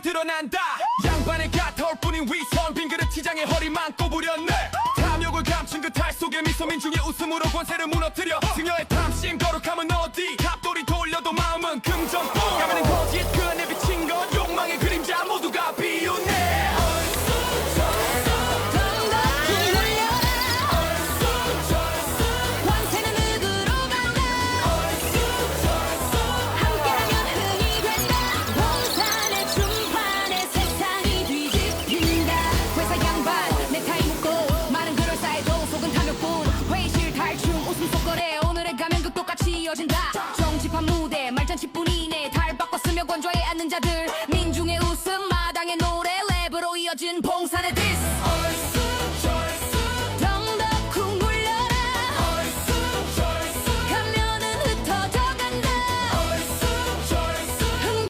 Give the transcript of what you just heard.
드러난다. 양반의 가타올 뿐인 위선 빈 그릇 치장에 허리만 꼬부렸네. 탐욕을 감춘 그 탈 속에 미소 민중의 웃음으로 권세를 무너뜨려 승려의